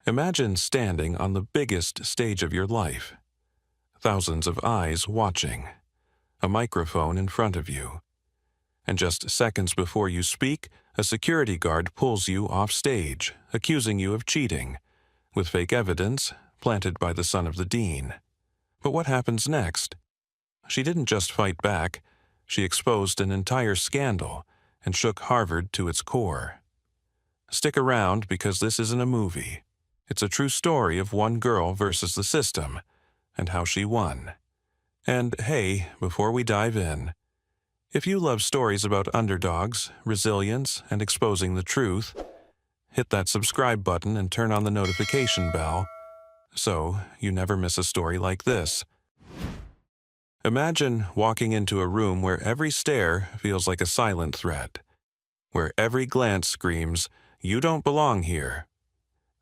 Imagine standing on the biggest stage of your life. Thousands of eyes watching. A microphone in front of you. And just seconds before you speak, a security guard pulls you off stage, accusing you of cheating, with fake evidence planted by the son of the dean. But what happens next? She didn't just fight back. She exposed an entire scandal and shook Harvard to its core. Stick around because this isn't a movie. It's a true story of one girl versus the system, and how she won. And hey, before we dive in, if you love stories about underdogs, resilience, and exposing the truth, hit that subscribe button and turn on the notification bell so you never miss a story like this. Imagine walking into a room where every stare feels like a silent threat, where every glance screams, "You don't belong here."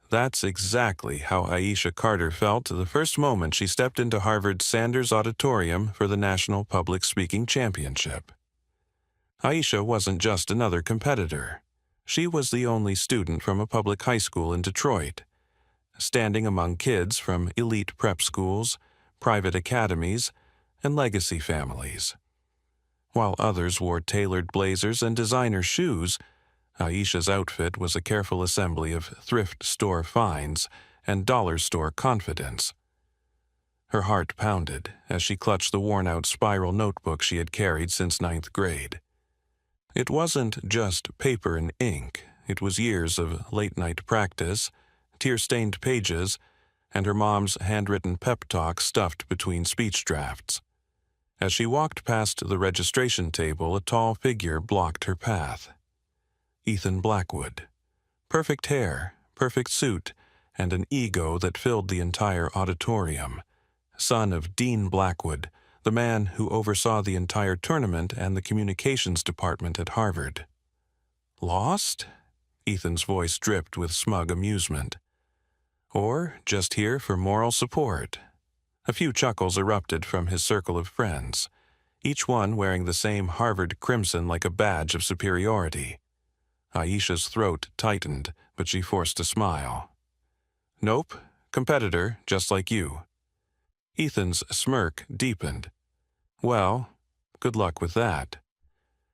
That's exactly how Aisha Carter felt the first moment she stepped into Harvard's Sanders Auditorium for the National Public Speaking Championship. Aisha wasn't just another competitor. She was the only student from a public high school in Detroit, standing among kids from elite prep schools, private academies, and legacy families. While others wore tailored blazers and designer shoes, Aisha's outfit was a careful assembly of thrift store finds and dollar store confidence. Her heart pounded as she clutched the worn-out spiral notebook she had carried since 9th grade. It wasn't just paper and ink. It was years of late-night practice, tear-stained pages, and her mom's handwritten pep talk stuffed between speech drafts. As she walked past the registration table, a tall figure blocked her path. Ethan Blackwood. Perfect hair, perfect suit, and an ego that filled the entire auditorium. Son of Dean Blackwood, the man who oversaw the entire tournament and the communications department at Harvard. Lost? Ethan's voice dripped with smug amusement. Or just here for moral support? A few chuckles erupted from his circle of friends, each one wearing the same Harvard crimson like a badge of superiority. Aisha's throat tightened, but she forced a smile. Nope, competitor, just like you. Ethan's smirk deepened. Well, good luck with that.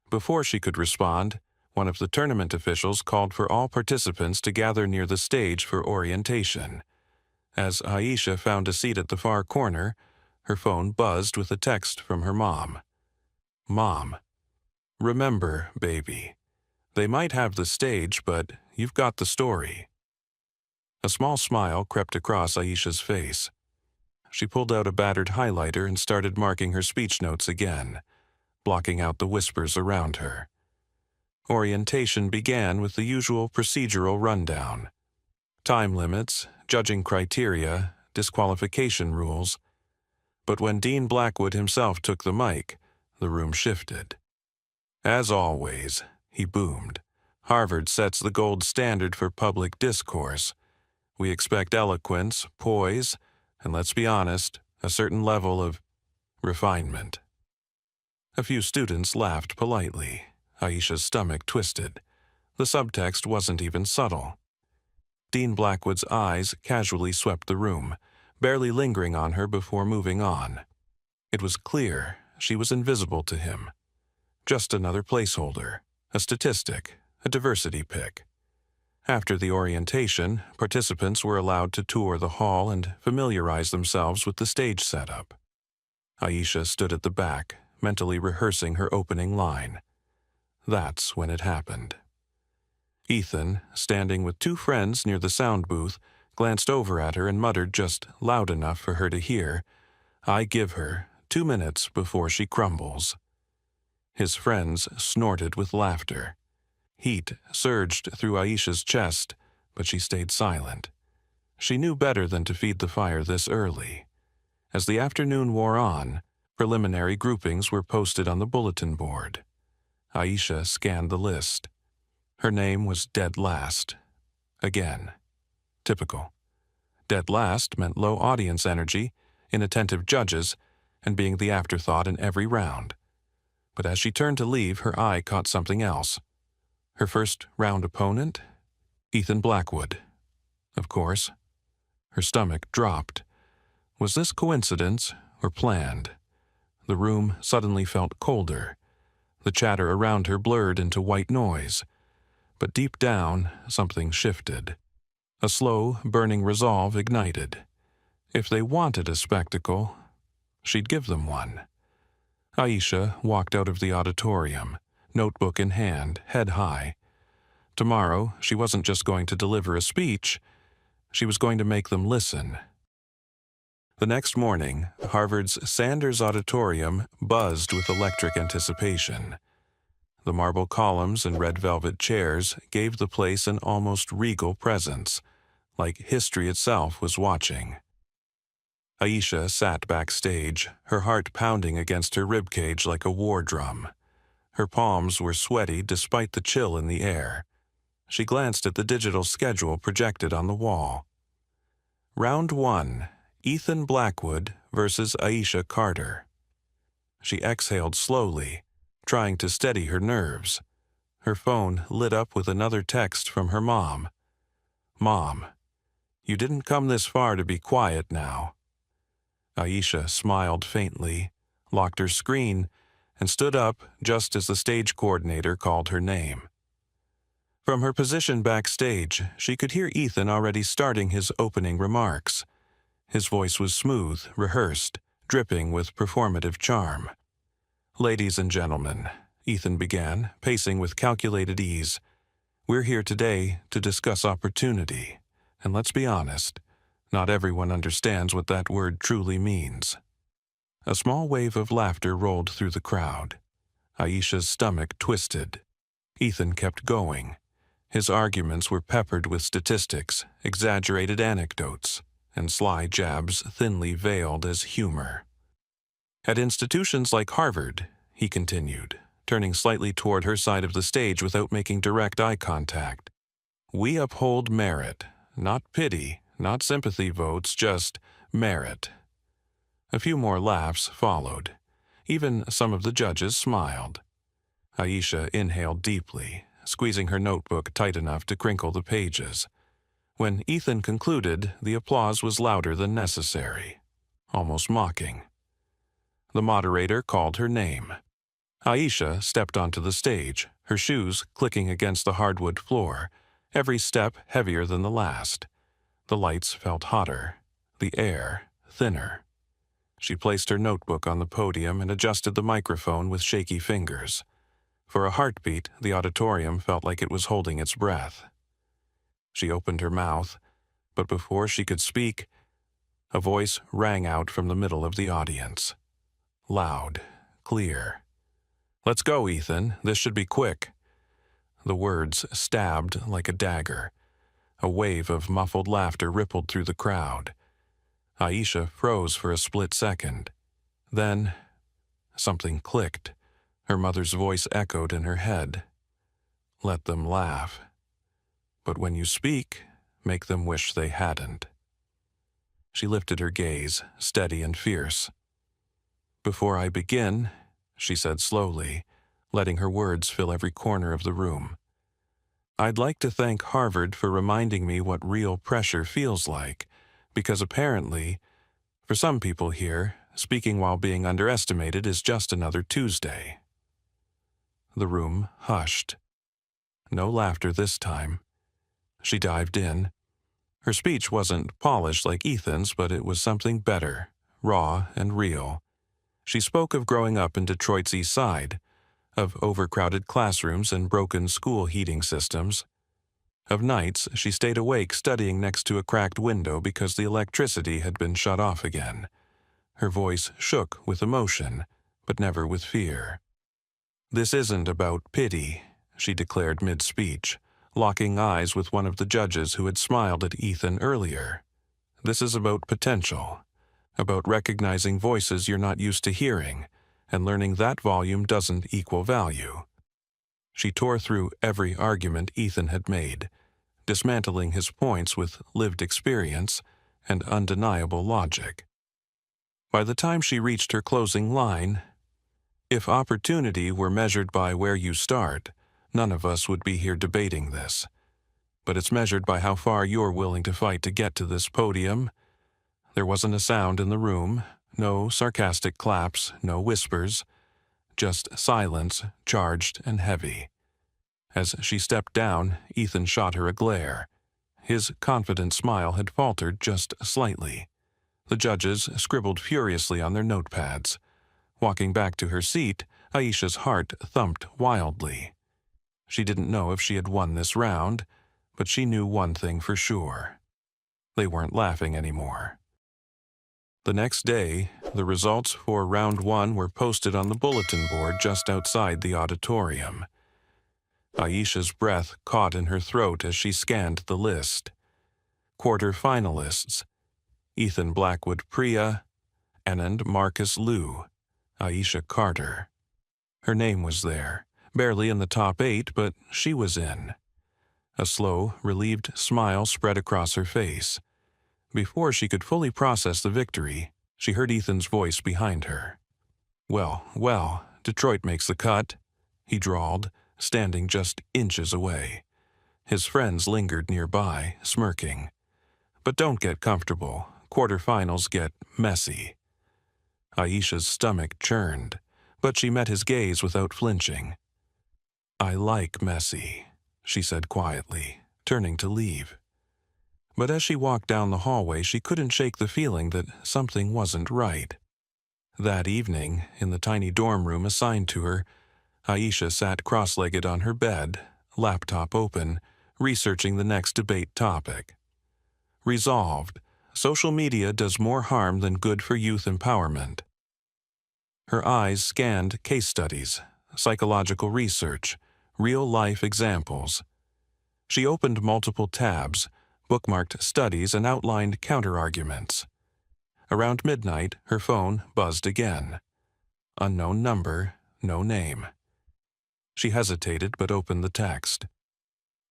Before she could respond, one of the tournament officials called for all participants to gather near the stage for orientation. As Aisha found a seat at the far corner, her phone buzzed with a text from her mom. Mom, remember, baby. They might have the stage, but you've got the story. A small smile crept across Aisha's face. She pulled out a battered highlighter and started marking her speech notes again, blocking out the whispers around her. Orientation began with the usual procedural rundown. Time limits, judging criteria, disqualification rules. But when Dean Blackwood himself took the mic, the room shifted. As always, he boomed, Harvard sets the gold standard for public discourse. We expect eloquence, poise, and let's be honest, a certain level of refinement. A few students laughed politely. Aisha's stomach twisted. The subtext wasn't even subtle. Dean Blackwood's eyes casually swept the room, barely lingering on her before moving on. It was clear she was invisible to him. Just another placeholder, a statistic, a diversity pick. After the orientation, participants were allowed to tour the hall and familiarize themselves with the stage setup. Aisha stood at the back, mentally rehearsing her opening line. That's when it happened. Ethan, standing with two friends near the sound booth, glanced over at her and muttered just loud enough for her to hear, "I give her 2 minutes before she crumbles." His friends snorted with laughter. Heat surged through Aisha's chest, but she stayed silent. She knew better than to feed the fire this early. As the afternoon wore on, preliminary groupings were posted on the bulletin board. Aisha scanned the list. Her name was dead last. Again. Typical. Dead last meant low audience energy, inattentive judges, and being the afterthought in every round. But as she turned to leave, her eye caught something else. Her first round opponent? Ethan Blackwood. of course. Her stomach dropped. Was this coincidence or planned? The room suddenly felt colder. The chatter around her blurred into white noise. But deep down, something shifted. A slow, burning resolve ignited. If they wanted a spectacle, she'd give them one. Aisha walked out of the auditorium, notebook in hand, head high. Tomorrow, she wasn't just going to deliver a speech, she was going to make them listen. The next morning, Harvard's Sanders Auditorium buzzed with electric anticipation. The marble columns and red velvet chairs gave the place an almost regal presence, like history itself was watching. Aisha sat backstage, her heart pounding against her ribcage like a war drum. Her palms were sweaty despite the chill in the air. She glanced at the digital schedule projected on the wall. Round 1, Ethan Blackwood versus Aisha Carter. She exhaled slowly, trying to steady her nerves. Her phone lit up with another text from her mom. "Mom, you didn't come this far to be quiet now." Aisha smiled faintly, locked her screen, and stood up just as the stage coordinator called her name. From her position backstage, she could hear Ethan already starting his opening remarks. His voice was smooth, rehearsed, dripping with performative charm. "Ladies and gentlemen," Ethan began, pacing with calculated ease, "we're here today to discuss opportunity. And let's be honest, not everyone understands what that word truly means." A small wave of laughter rolled through the crowd. Aisha's stomach twisted. Ethan kept going. His arguments were peppered with statistics, exaggerated anecdotes, and sly jabs thinly veiled as humor. "At institutions like Harvard," he continued, turning slightly toward her side of the stage without making direct eye contact, "we uphold merit, not pity, not sympathy votes, just merit." A few more laughs followed. Even some of the judges smiled. Aisha inhaled deeply, squeezing her notebook tight enough to crinkle the pages. When Ethan concluded, the applause was louder than necessary, almost mocking. The moderator called her name. Aisha stepped onto the stage, her shoes clicking against the hardwood floor, every step heavier than the last. The lights felt hotter, the air thinner. She placed her notebook on the podium and adjusted the microphone with shaky fingers. For a heartbeat, the auditorium felt like it was holding its breath. She opened her mouth, but before she could speak, a voice rang out from the middle of the audience. Loud, clear. "Let's go, Ethan. This should be quick." The words stabbed like a dagger. A wave of muffled laughter rippled through the crowd. Aisha froze for a split second. Then, something clicked. Her mother's voice echoed in her head. "Let them laugh. But when you speak, make them wish they hadn't." She lifted her gaze, steady and fierce. "Before I begin," she said slowly, letting her words fill every corner of the room, "I'd like to thank Harvard for reminding me what real pressure feels like, because apparently, for some people here, speaking while being underestimated is just another Tuesday." The room hushed. No laughter this time. She dived in. Her speech wasn't polished like Ethan's, but it was something better, raw and real. She spoke of growing up in Detroit's East Side, of overcrowded classrooms and broken school heating systems. Of nights she stayed awake studying next to a cracked window because the electricity had been shut off again. Her voice shook with emotion, but never with fear. "This isn't about pity," she declared mid-speech, locking eyes with one of the judges who had smiled at Ethan earlier. "This is about potential, about recognizing voices you're not used to hearing, and learning that volume doesn't equal value." She tore through every argument Ethan had made, dismantling his points with lived experience and undeniable logic. By the time she reached her closing line, "If opportunity were measured by where you start, none of us would be here debating this. but it's measured by how far you're willing to fight to get to this podium. There wasn't a sound in the room, no sarcastic claps, no whispers, just silence, charged and heavy. As she stepped down, Ethan shot her a glare. His confident smile had faltered just slightly. The judges scribbled furiously on their notepads. Walking back to her seat, Aisha's heart thumped wildly. She didn't know if she had won this round, but she knew one thing for sure. They weren't laughing anymore. The next day, the results for round 1 were posted on the bulletin board just outside the auditorium. Aisha's breath caught in her throat as she scanned the list. Quarter-finalists: Ethan Blackwood Priya, Anand Marcus Liu, Aisha Carter. Her name was there, barely in the top 8, but she was in. A slow, relieved smile spread across her face. Before she could fully process the victory, she heard Ethan's voice behind her. Well, Detroit makes the cut," he drawled, standing just inches away. His friends lingered nearby, smirking. "But don't get comfortable. Quarterfinals get messy." Aisha's stomach churned, but she met his gaze without flinching. "I like messy," she said quietly, turning to leave. But as she walked down the hallway, she couldn't shake the feeling that something wasn't right. That evening, in the tiny dorm room assigned to her, Aisha sat cross-legged on her bed, laptop open, researching the next debate topic. Resolved, social media does more harm than good for youth empowerment. Her eyes scanned case studies, psychological research, real-life examples. She opened multiple tabs, bookmarked studies, and outlined counterarguments. Around midnight, her phone buzzed again. Unknown number, no name. She hesitated but opened the text.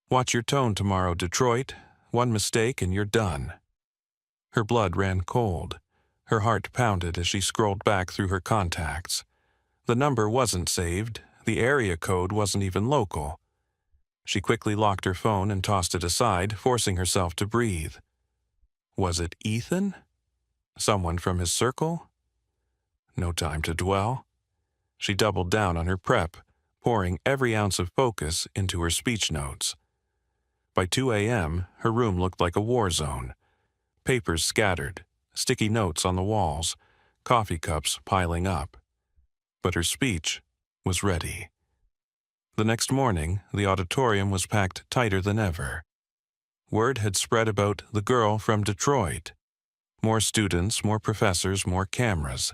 "Watch your tone tomorrow, Detroit. One mistake and you're done." Her blood ran cold. Her heart pounded as she scrolled back through her contacts. The number wasn't saved. The area code wasn't even local. She quickly locked her phone and tossed it aside, forcing herself to breathe. Was it Ethan? Someone from his circle? No time to dwell. She doubled down on her prep, pouring every ounce of focus into her speech notes. By 2 a.m., her room looked like a war zone. Papers scattered, sticky notes on the walls, coffee cups piling up. But her speech was ready. The next morning, the auditorium was packed tighter than ever. Word had spread about the girl from Detroit. More students, more professors, more cameras.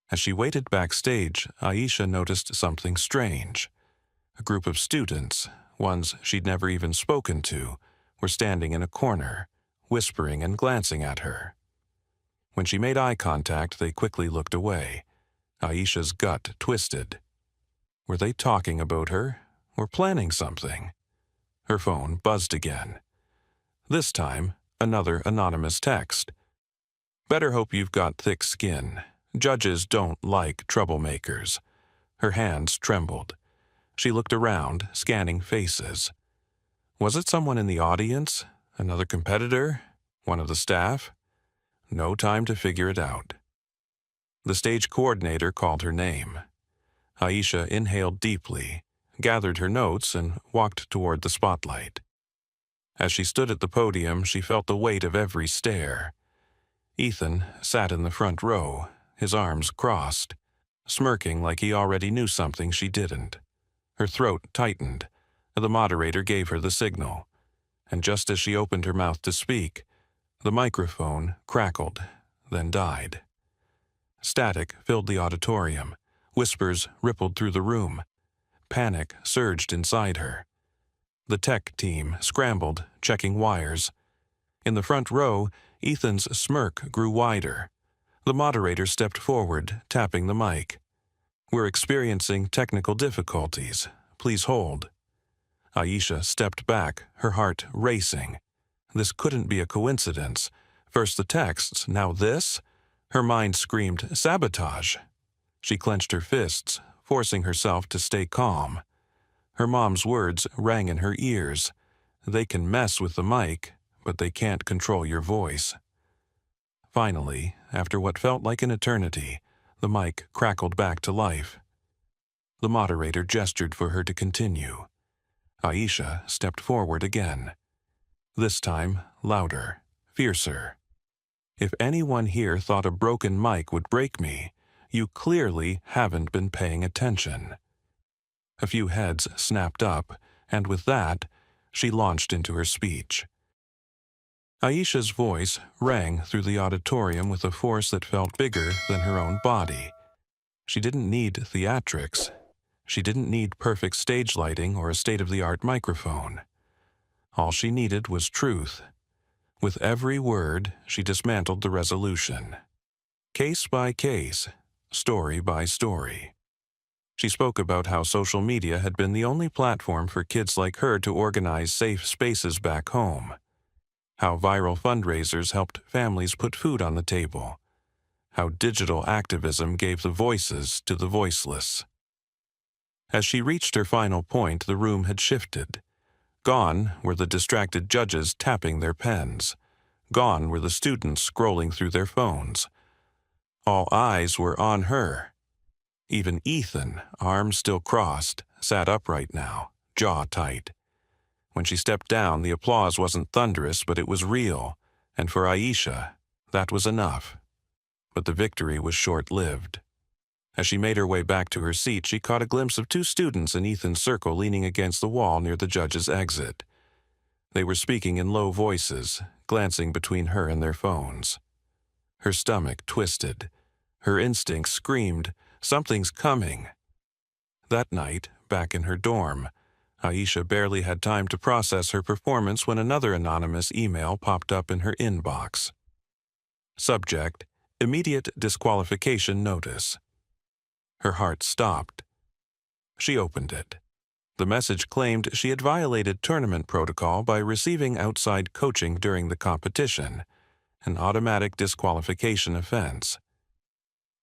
As she waited backstage, Aisha noticed something strange. A group of students, ones she'd never even spoken to, were standing in a corner, whispering and glancing at her. When she made eye contact, they quickly looked away. Aisha's gut twisted. Were they talking about her, or planning something? Her phone buzzed again. This time, another anonymous text. "Better hope you've got thick skin. Judges don't like troublemakers." Her hands trembled. She looked around, scanning faces. Was it someone in the audience? Another competitor? One of the staff? No time to figure it out. The stage coordinator called her name. Aisha inhaled deeply, gathered her notes, and walked toward the spotlight. As she stood at the podium, she felt the weight of every stare. Ethan sat in the front row, his arms crossed, smirking like he already knew something she didn't. Her throat tightened. The moderator gave her the signal, and just as she opened her mouth to speak, the microphone crackled, then died. Static filled the auditorium. Whispers rippled through the room. Panic surged inside her. The tech team scrambled, checking wires. In the front row, Ethan's smirk grew wider. The moderator stepped forward, tapping the mic. "We're experiencing technical difficulties. Please hold." Aisha stepped back, her heart racing. This couldn't be a coincidence. First the texts, now this? Her mind screamed, "Sabotage!" She clenched her fists, forcing herself to stay calm. Her mom's words rang in her ears. They can mess with the mic, but they can't control your voice. Finally, after what felt like an eternity, the mic crackled back to life. The moderator gestured for her to continue. Aisha stepped forward again. This time, louder, fiercer. If anyone here thought a broken mic would break me, you clearly haven't been paying attention. A few heads snapped up, and with that, she launched into her speech. Aisha's voice rang through the auditorium with a force that felt bigger than her own body. She didn't need theatrics. She didn't need perfect stage lighting or a state-of-the-art microphone. All she needed was truth. With every word, she dismantled the resolution. Case by case, story by story. She spoke about how social media had been the only platform for kids like her to organize safe spaces back home. How viral fundraisers helped families put food on the table. How digital activism gave the voices to the voiceless. As she reached her final point, the room had shifted. Gone were the distracted judges tapping their pens. Gone were the students scrolling through their phones. All eyes were on her. Even Ethan, arms still crossed, sat upright now, jaw tight. When she stepped down, the applause wasn't thunderous, but it was real, and for Aisha, that was enough. But the victory was short-lived. As she made her way back to her seat, she caught a glimpse of two students in Ethan's circle leaning against the wall near the judge's exit. They were speaking in low voices, glancing between her and their phones. Her stomach twisted. Her instincts screamed, "Something's coming." That night, back in her dorm, Aisha barely had time to process her performance when another anonymous email popped up in her inbox. Subject: Immediate disqualification notice. Her heart stopped. She opened it. The message claimed she had violated tournament protocol by receiving outside coaching during the competition, an automatic disqualification offense.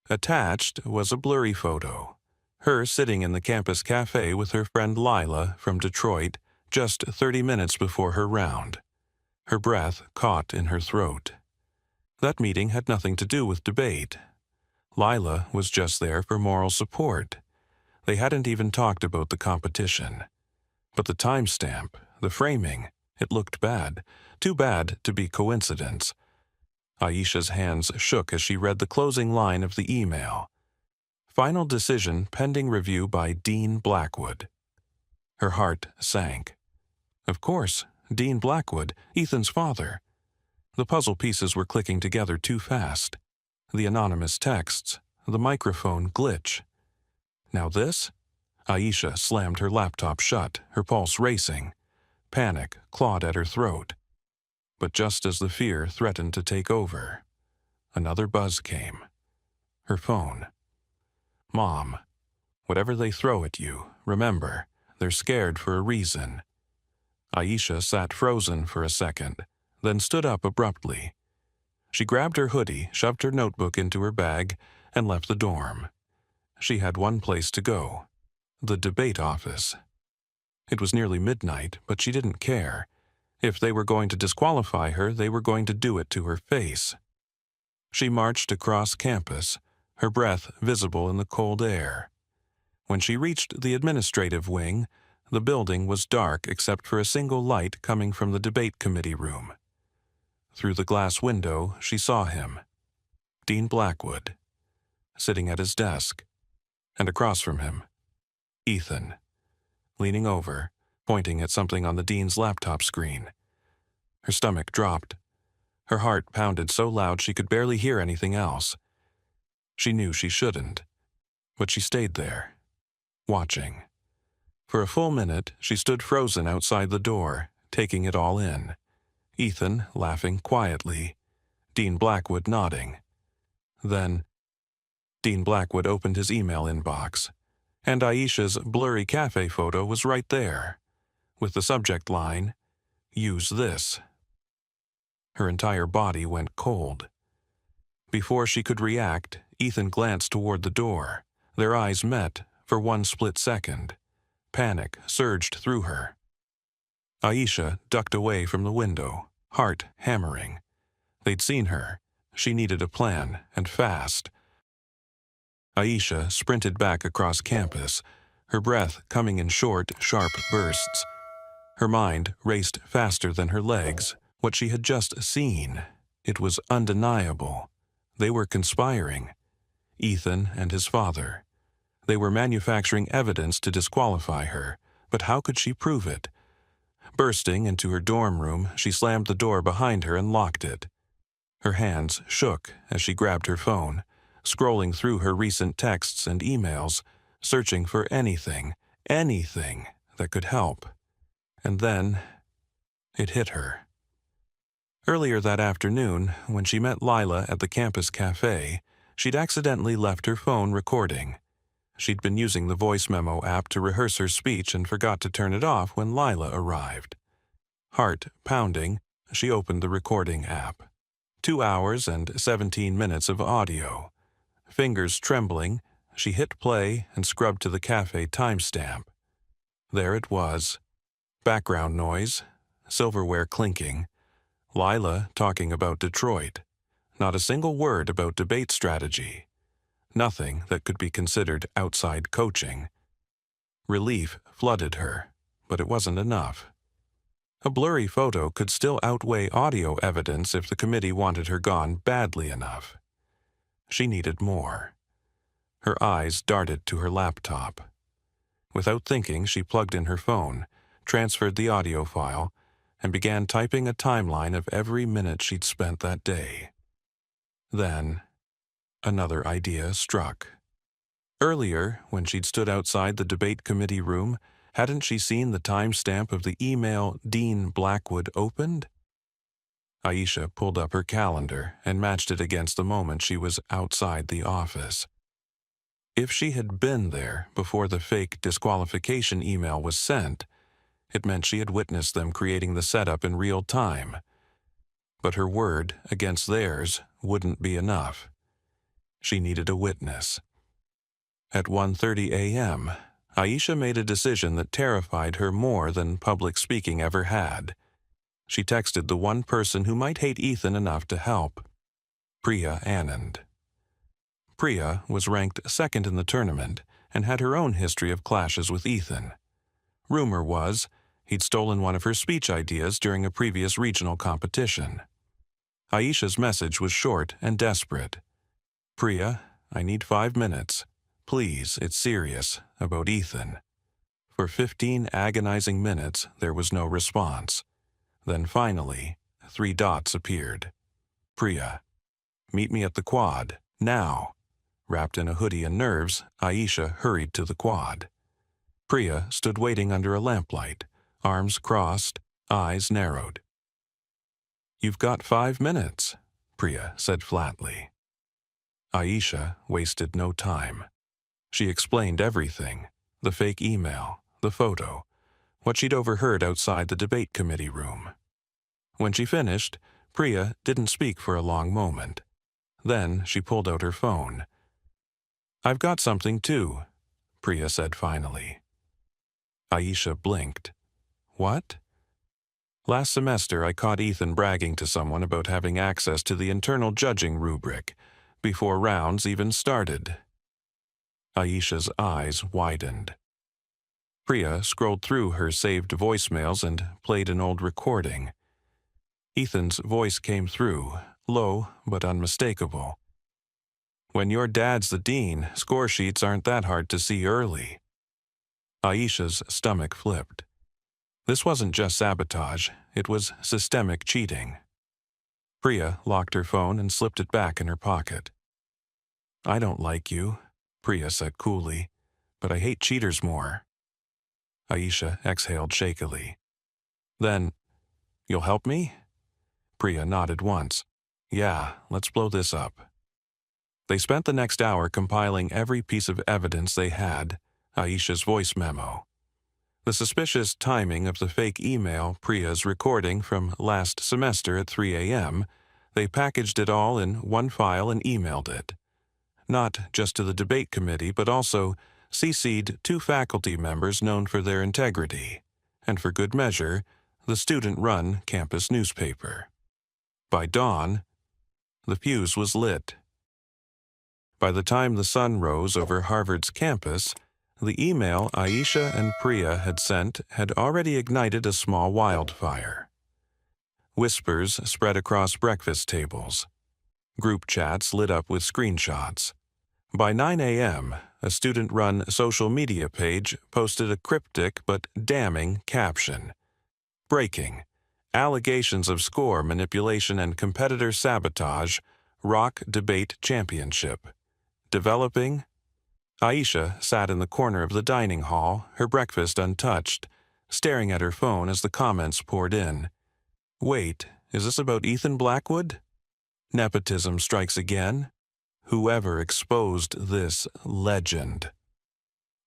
Attached was a blurry photo. Her sitting in the campus cafe with her friend Lila from Detroit just 30 minutes before her round. Her breath caught in her throat. That meeting had nothing to do with debate. Lila was just there for moral support. They hadn't even talked about the competition. But the timestamp, the framing, it looked bad. Too bad to be coincidence. Aisha's hands shook as she read the closing line of the email. Final decision pending review by Dean Blackwood. Her heart sank. Of course, Dean Blackwood, Ethan's father. The puzzle pieces were clicking together too fast. The anonymous texts, the microphone glitch. Now this? Aisha slammed her laptop shut, her pulse racing. Panic clawed at her throat. But just as the fear threatened to take over, another buzz came. Her phone. Mom, whatever they throw at you, remember, they're scared for a reason. Aisha sat frozen for a second, then stood up abruptly. She grabbed her hoodie, shoved her notebook into her bag, and left the dorm. She had one place to go: the debate office. It was nearly midnight, but she didn't care. If they were going to disqualify her, they were going to do it to her face. She marched across campus, her breath visible in the cold air. When she reached the administrative wing, the building was dark except for a single light coming from the debate committee room. Through the glass window, she saw him, Dean Blackwood, sitting at his desk, and across from him, Ethan, leaning over, pointing at something on the dean's laptop screen. Her stomach dropped. Her heart pounded so loud she could barely hear anything else. She knew she shouldn't, but she stayed there, watching. For a full minute, she stood frozen outside the door, taking it all in. Ethan laughing quietly, Dean Blackwood nodding. Then, Dean Blackwood opened his email inbox, and Aisha's blurry cafe photo was right there, with the subject line, "Use this." Her entire body went cold. Before she could react, Ethan glanced toward the door. Their eyes met for one split second. Panic surged through her. Aisha ducked away from the window, heart hammering. They'd seen her. She needed a plan, and fast. Aisha sprinted back across campus, her breath coming in short, sharp bursts. Her mind raced faster than her legs. What she had just seen, it was undeniable. They were conspiring. Ethan and his father. They were manufacturing evidence to disqualify her, but how could she prove it? Bursting into her dorm room, she slammed the door behind her and locked it. Her hands shook as she grabbed her phone, scrolling through her recent texts and emails, searching for anything that could help. And then, it hit her. Earlier that afternoon, when she met Lila at the campus cafe, she'd accidentally left her phone recording. She'd been using the voice memo app to rehearse her speech and forgot to turn it off when Lila arrived. Heart pounding, she opened the recording app. 2 hours and 17 minutes of audio. Fingers trembling, she hit play and scrubbed to the cafe timestamp. There it was. Background noise, silverware clinking, Lila talking about Detroit. Not a single word about debate strategy. Nothing that could be considered outside coaching. Relief flooded her, but it wasn't enough. A blurry photo could still outweigh audio evidence if the committee wanted her gone badly enough. She needed more. Her eyes darted to her laptop. Without thinking, she plugged in her phone, transferred the audio file, and began typing a timeline of every minute she'd spent that day. Then, another idea struck. Earlier, when she'd stood outside the debate committee room, hadn't she seen the timestamp of the email Dean Blackwood opened? Aisha pulled up her calendar and matched it against the moment she was outside the office. If she had been there before the fake disqualification email was sent, it meant she had witnessed them creating the setup in real time. But her word against theirs wouldn't be enough. She needed a witness. At 1:30 a.m., Aisha made a decision that terrified her more than public speaking ever had. She texted the one person who might hate Ethan enough to help, Priya Anand. Priya was ranked second in the tournament and had her own history of clashes with Ethan. Rumor was he'd stolen one of her speech ideas during a previous regional competition. Aisha's message was short and desperate. Priya, I need 5 minutes. Please, it's serious, about Ethan. For 15 agonizing minutes, there was no response. Then finally, 3 dots appeared. Priya, meet me at the quad, now. Wrapped in a hoodie and nerves, Aisha hurried to the quad. Priya stood waiting under a lamplight, arms crossed, eyes narrowed. You've got 5 minutes, Priya said flatly. Aisha wasted no time. She explained everything, the fake email, the photo, what she'd overheard outside the debate committee room. When she finished, Priya didn't speak for a long moment. Then she pulled out her phone. I've got something too, Priya said finally. Aisha blinked. What? Last semester I caught Ethan bragging to someone about having access to the internal judging rubric, before rounds even started. Aisha's eyes widened. Priya scrolled through her saved voicemails and played an old recording. Ethan's voice came through, low but unmistakable. When your dad's the dean, score sheets aren't that hard to see early. Aisha's stomach flipped. This wasn't just sabotage, it was systemic cheating. Priya locked her phone and slipped it back in her pocket. I don't like you, Priya said coolly, but I hate cheaters more. Aisha exhaled shakily. Then, you'll help me? Priya nodded once. Yeah, let's blow this up. They spent the next hour compiling every piece of evidence they had, Aisha's voice memo. The suspicious timing of the fake email, Priya's recording from last semester at 3 a.m., they packaged it all in one file and emailed it. Not just to the debate committee, but also CC'd 2 faculty members known for their integrity, and for good measure, the student-run campus newspaper. By dawn, the fuse was lit. By the time the sun rose over Harvard's campus, the email Aisha and Priya had sent had already ignited a small wildfire. Whispers spread across breakfast tables. Group chats lit up with screenshots. By 9 a.m., a student-run social media page posted a cryptic but damning caption. Breaking. Allegations of score manipulation and competitor sabotage rock debate championship. Developing. Aisha sat in the corner of the dining hall, her breakfast untouched, staring at her phone as the comments poured in. Wait, is this about Ethan Blackwood? Nepotism strikes again? Whoever exposed this legend?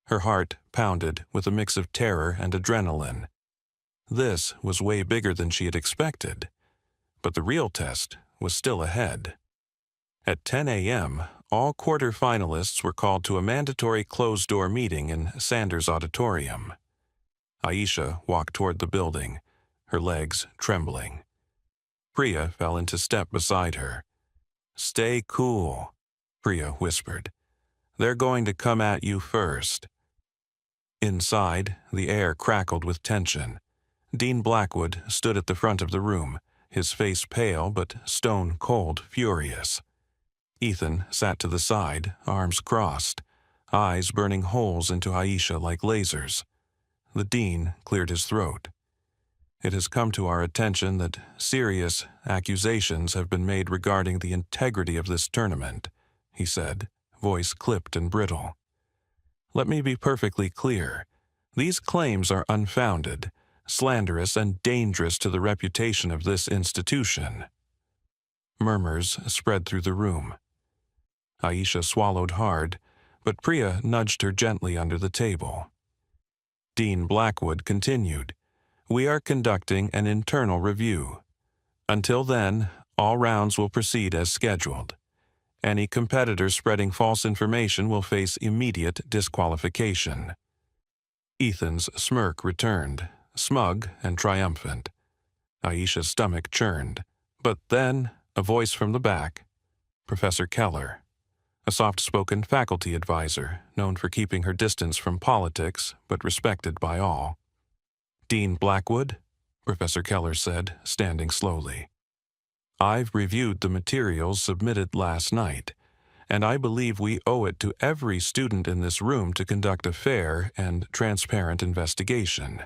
Her heart pounded with a mix of terror and adrenaline. This was way bigger than she had expected, but the real test was still ahead. At 10 a.m., all quarter-finalists were called to a mandatory closed-door meeting in Sanders Auditorium. Aisha walked toward the building, her legs trembling. Priya fell into step beside her. "Stay cool," Priya whispered. "They're going to come at you first." Inside, the air crackled with tension. Dean Blackwood stood at the front of the room, his face pale but stone-cold furious. Ethan sat to the side, arms crossed, eyes burning holes into Aisha like lasers. The dean cleared his throat. "It has come to our attention that serious accusations have been made regarding the integrity of this tournament," he said, voice clipped and brittle. "Let me be perfectly clear. These claims are unfounded, slanderous, and dangerous to the reputation of this institution." Murmurs spread through the room. Aisha swallowed hard, but Priya nudged her gently under the table. Dean Blackwood continued, "We are conducting an internal review. Until then, all rounds will proceed as scheduled. Any competitor spreading false information will face immediate disqualification." Ethan's smirk returned, smug and triumphant. Aisha's stomach churned. But then, a voice from the back. Professor Keller, a soft-spoken faculty advisor, known for keeping her distance from politics, but respected by all. "Dean Blackwood," Professor Keller said, standing slowly. "I've reviewed the materials submitted last night, and I believe we owe it to every student in this room to conduct a fair and transparent investigation,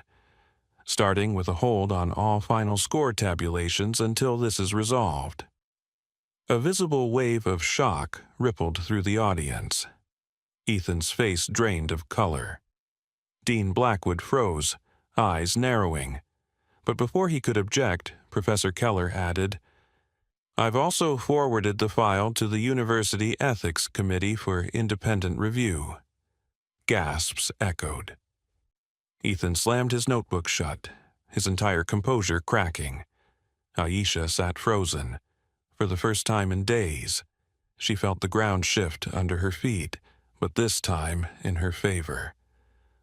starting with a hold on all final score tabulations until this is resolved." A visible wave of shock rippled through the audience. Ethan's face drained of color. Dean Blackwood froze, eyes narrowing. But before he could object, Professor Keller added, "I've also forwarded the file to the University Ethics Committee for independent review." Gasps echoed. Ethan slammed his notebook shut, his entire composure cracking. Aisha sat frozen. For the first time in days, she felt the ground shift under her feet, but this time in her favor.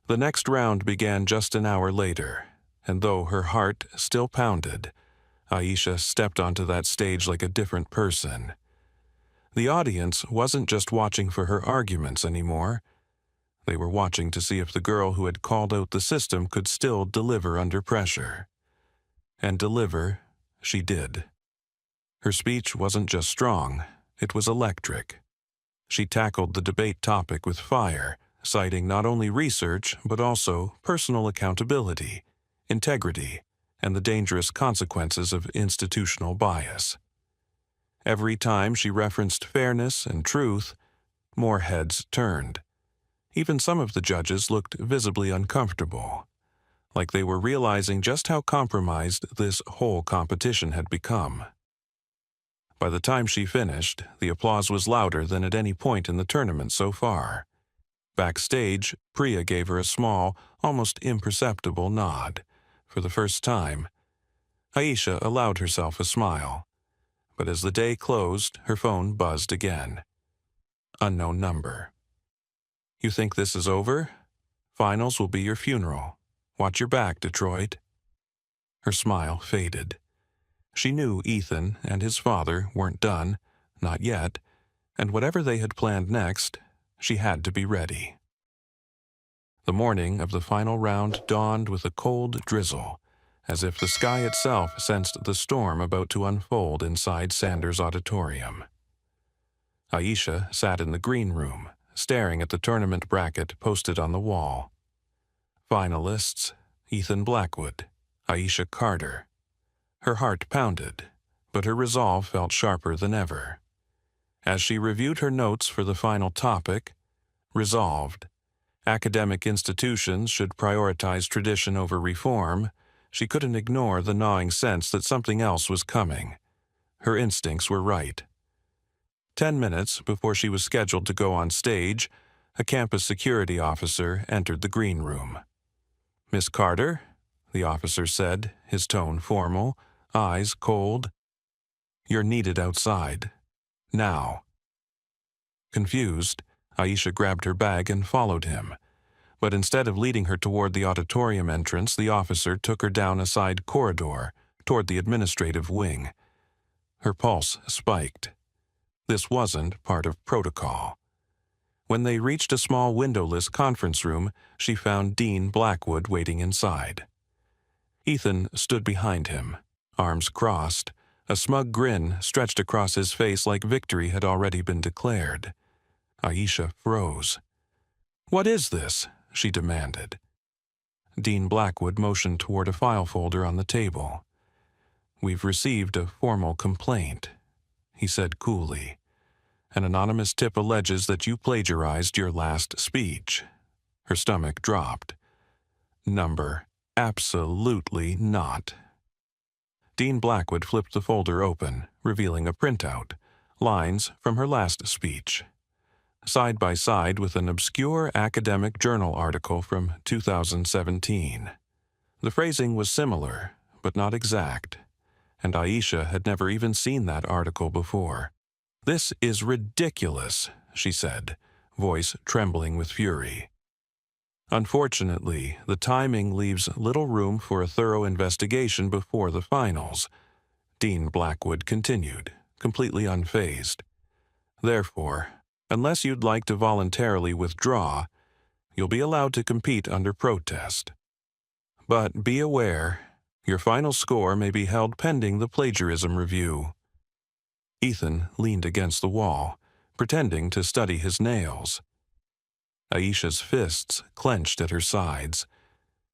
The next round began just an hour later, and though her heart still pounded, Aisha stepped onto that stage like a different person. The audience wasn't just watching for her arguments anymore. They were watching to see if the girl who had called out the system could still deliver under pressure. And deliver she did. Her speech wasn't just strong, it was electric. She tackled the debate topic with fire, citing not only research but also personal accountability, integrity, and the dangerous consequences of institutional bias. Every time she referenced fairness and truth, more heads turned. Even some of the judges looked visibly uncomfortable, like they were realizing just how compromised this whole competition had become. By the time she finished, the applause was louder than at any point in the tournament so far. Backstage, Priya gave her a small, almost imperceptible nod. For the first time, Aisha allowed herself a smile. But as the day closed, her phone buzzed again. Unknown number. "You think this is over? Finals will be your funeral. Watch your back, Detroit." Her smile faded. She knew Ethan and his father weren't done, not yet, and whatever they had planned next, she had to be ready. The morning of the final round dawned with a cold drizzle, as if the sky itself sensed the storm about to unfold inside Sanders' auditorium. Aisha sat in the green room, staring at the tournament bracket posted on the wall. Finalists: Ethan Blackwood, Aisha Carter. Her heart pounded, but her resolve felt sharper than ever. As she reviewed her notes for the final topic, resolved, academic institutions should prioritize tradition over reform, she couldn't ignore the gnawing sense that something else was coming. Her instincts were right. 10 minutes before she was scheduled to go on stage, a campus security officer entered the green room. "Miss Carter," the officer said, his tone formal, eyes cold. "You're needed outside. Now." Confused, Aisha grabbed her bag and followed him. But instead of leading her toward the auditorium entrance, the officer took her down a side corridor toward the administrative wing. Her pulse spiked. This wasn't part of protocol. When they reached a small windowless conference room, she found Dean Blackwood waiting inside. Ethan stood behind him, arms crossed, a smug grin stretched across his face like victory had already been declared. Aisha froze. "What is this?" she demanded. Dean Blackwood motioned toward a file folder on the table. "We've received a formal complaint," he said coolly. "An anonymous tip alleges that you plagiarized your last speech." Her stomach dropped. "Number, absolutely not." Dean Blackwood flipped the folder open, revealing a printout, lines from her last speech, side by side with an obscure academic journal article from 2017. The phrasing was similar, but not exact, and Aisha had never even seen that article before. "This is ridiculous," she said, voice trembling with fury. "Unfortunately, the timing leaves little room for a thorough investigation before the finals," Dean Blackwood continued, completely unfazed. "Therefore, unless you'd like to voluntarily withdraw, you'll be allowed to compete under protest. But be aware, your final score may be held pending the plagiarism review." Ethan leaned against the wall, pretending to study his nails. Aisha's fists clenched at her sides.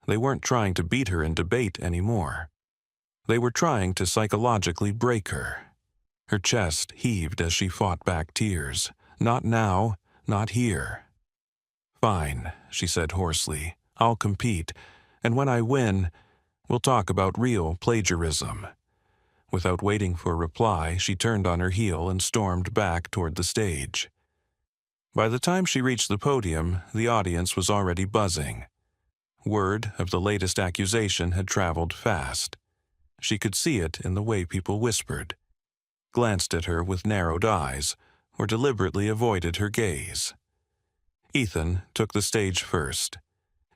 They weren't trying to beat her in debate anymore. They were trying to psychologically break her. Her chest heaved as she fought back tears. "Not now, not here." "Fine," she said hoarsely. "I'll compete, and when I win, we'll talk about real plagiarism." Without waiting for a reply, she turned on her heel and stormed back toward the stage. By the time she reached the podium, the audience was already buzzing. Word of the latest accusation had traveled fast. She could see it in the way people whispered, glanced at her with narrowed eyes, or deliberately avoided her gaze. Ethan took the stage first.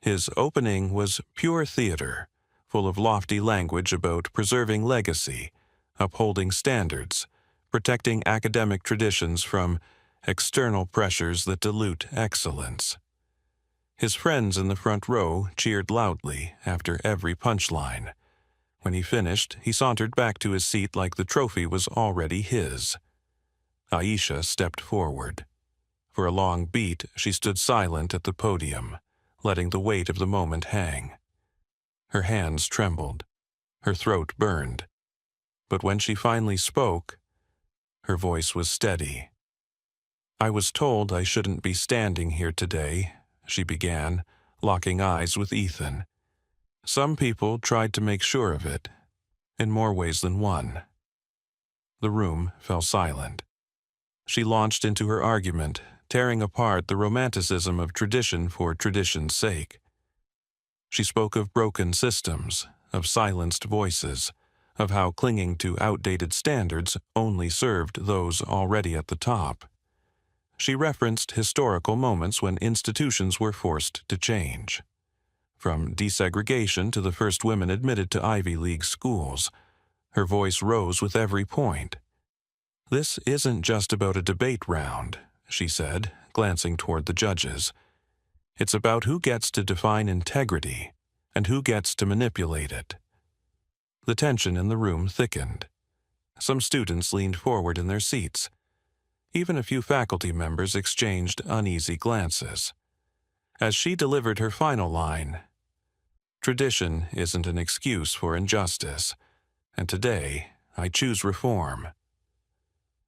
His opening was pure theater, full of lofty language about preserving legacy, upholding standards, protecting academic traditions from external pressures that dilute excellence. His friends in the front row cheered loudly after every punchline. When he finished, he sauntered back to his seat like the trophy was already his. Aisha stepped forward. For a long beat, she stood silent at the podium, letting the weight of the moment hang. Her hands trembled. Her throat burned. But when she finally spoke, her voice was steady. "I was told I shouldn't be standing here today," she began, locking eyes with Ethan. "Some people tried to make sure of it, in more ways than one." The room fell silent. She launched into her argument, tearing apart the romanticism of tradition for tradition's sake. She spoke of broken systems, of silenced voices, of how clinging to outdated standards only served those already at the top. She referenced historical moments when institutions were forced to change. from desegregation to the first women admitted to Ivy League schools. Her voice rose with every point. "This isn't just about a debate round," she said, glancing toward the judges. "It's about who gets to define integrity and who gets to manipulate it." The tension in the room thickened. Some students leaned forward in their seats. Even a few faculty members exchanged uneasy glances. As she delivered her final line, "Tradition isn't an excuse for injustice, and today I choose reform."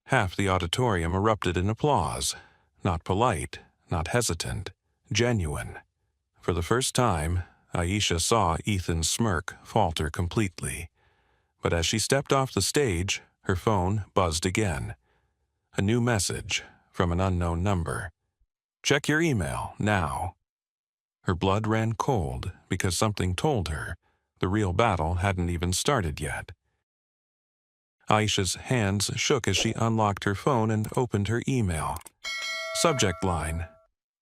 Half the auditorium erupted in applause, not polite, not hesitant, genuine. For the first time, Aisha saw Ethan's smirk falter completely. But as she stepped off the stage, her phone buzzed again. A new message from an unknown number. "Check your email, now." Her blood ran cold because something told her the real battle hadn't even started yet. Aisha's hands shook as she unlocked her phone and opened her email. Subject line: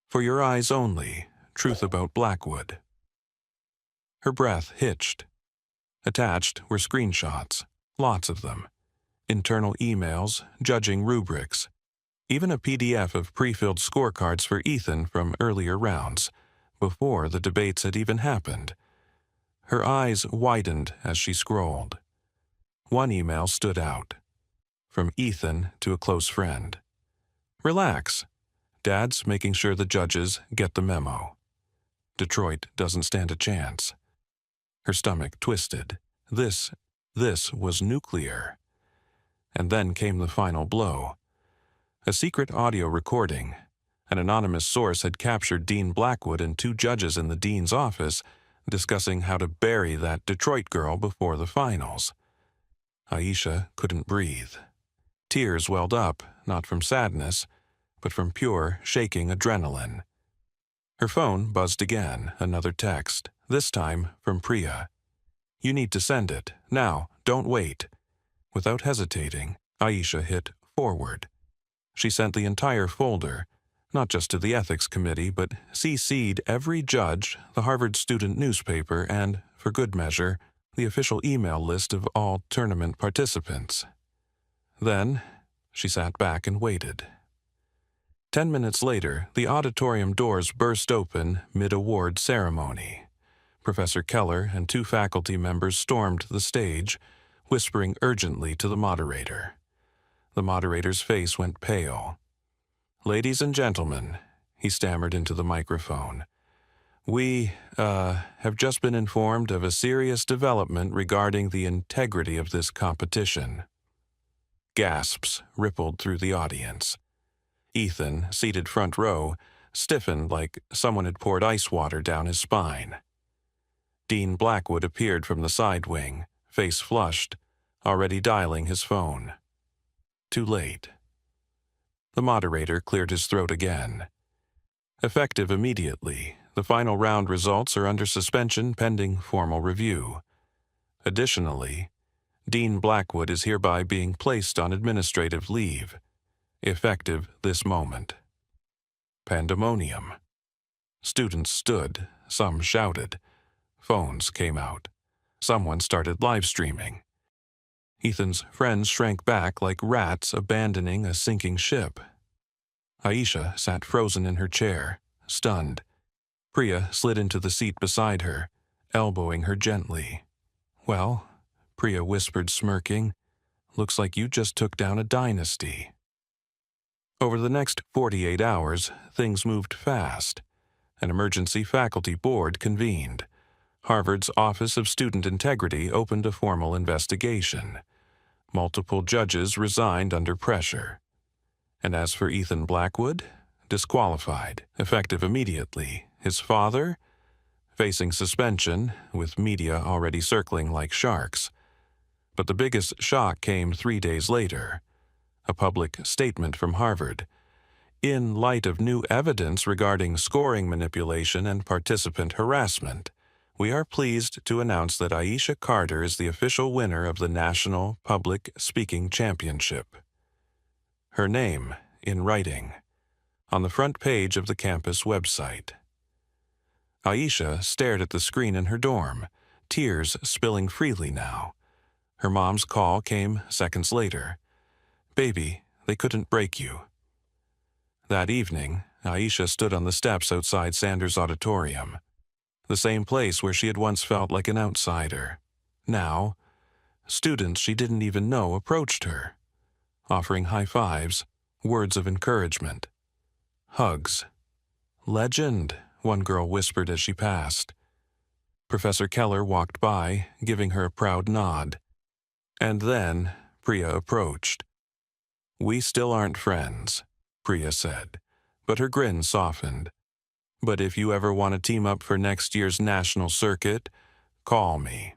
"For your eyes only, truth about Blackwood." Her breath hitched. Attached were screenshots, lots of them. Internal emails, judging rubrics. Even a PDF of pre-filled scorecards for Ethan from earlier rounds, before the debates had even happened. Her eyes widened as she scrolled. One email stood out. From Ethan to a close friend. "Relax. Dad's making sure the judges get the memo. Detroit doesn't stand a chance." Her stomach twisted. This was nuclear. And then came the final blow. A secret audio recording. An anonymous source had captured Dean Blackwood and two judges in the dean's office discussing how to bury that Detroit girl before the finals. Aisha couldn't breathe. Tears welled up, not from sadness, but from pure, shaking adrenaline. Her phone buzzed again, another text, this time from Priya. "You need to send it. Now, don't wait." Without hesitating, Aisha hit forward. She sent the entire folder, not just to the ethics committee, but CC'd every judge, the Harvard student newspaper, and, for good measure, the official email list of all tournament participants. Then, she sat back and waited. 10 minutes later, the auditorium doors burst open mid-award ceremony. Professor Keller and two faculty members stormed the stage, whispering urgently to the moderator. The moderator's face went pale. "Ladies and gentlemen," he stammered into the microphone, "we, have just been informed of a serious development regarding the integrity of this competition." Gasps rippled through the audience. Ethan, seated front row, stiffened like someone had poured ice water down his spine. Dean Blackwood appeared from the side wing, face flushed, already dialing his phone. Too late. The moderator cleared his throat again. "Effective immediately, the final round results are under suspension pending formal review. Additionally, Dean Blackwood is hereby being placed on administrative leave. Effective this moment." Pandemonium. Students stood, some shouted. Phones came out. Someone started live streaming. Ethan's friends shrank back like rats abandoning a sinking ship. Aisha sat frozen in her chair, stunned. Priya slid into the seat beside her, elbowing her gently. "Well," Priya whispered, smirking, "looks like you just took down a dynasty." Over the next 48 hours, things moved fast. An emergency faculty board convened. Harvard's Office of Student Integrity opened a formal investigation. Multiple judges resigned under pressure. And as for Ethan Blackwood, disqualified, effective immediately. His father, facing suspension, with media already circling like sharks. But the biggest shock came 3 days later. A public statement from Harvard. "In light of new evidence regarding scoring manipulation and participant harassment, we are pleased to announce that Aisha Carter is the official winner of the National Public Speaking Championship." Her name, in writing, on the front page of the campus website. Aisha stared at the screen in her dorm, tears spilling freely now. Her mom's call came seconds later. "Baby, they couldn't break you." That evening, Aisha stood on the steps outside Sanders' auditorium, the same place where she had once felt like an outsider. Now, students she didn't even know approached her, offering high fives, words of encouragement, hugs. "Legend," one girl whispered as she passed. Professor Keller walked by, giving her a proud nod. And then Priya approached. "We still aren't friends," Priya said, but her grin softened. "But if you ever want to team up for next year's national circuit, call me."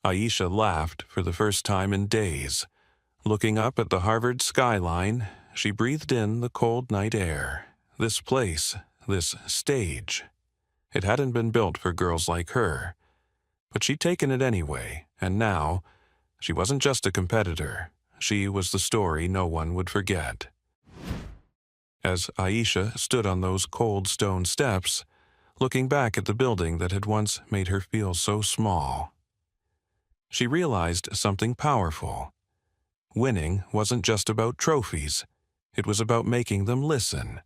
Aisha laughed for the first time in days. Looking up at the Harvard skyline, she breathed in the cold night air. This place, this stage. It hadn't been built for girls like her, but she'd taken it anyway, and now, she wasn't just a competitor. She was the story no one would forget. As Aisha stood on those cold stone steps, looking back at the building that had once made her feel so small, she realized something powerful. Winning wasn't just about trophies. It was about making them listen.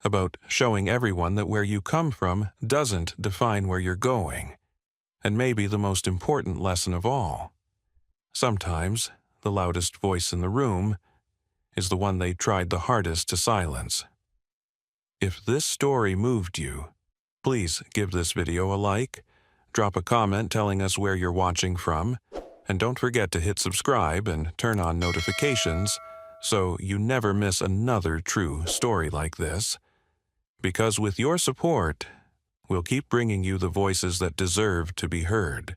About showing everyone that where you come from doesn't define where you're going. And maybe the most important lesson of all. Sometimes, the loudest voice in the room is the one they tried the hardest to silence. If this story moved you, please give this video a like, drop a comment telling us where you're watching from, and don't forget to hit subscribe and turn on notifications so you never miss another true story like this. Because with your support, we'll keep bringing you the voices that deserve to be heard.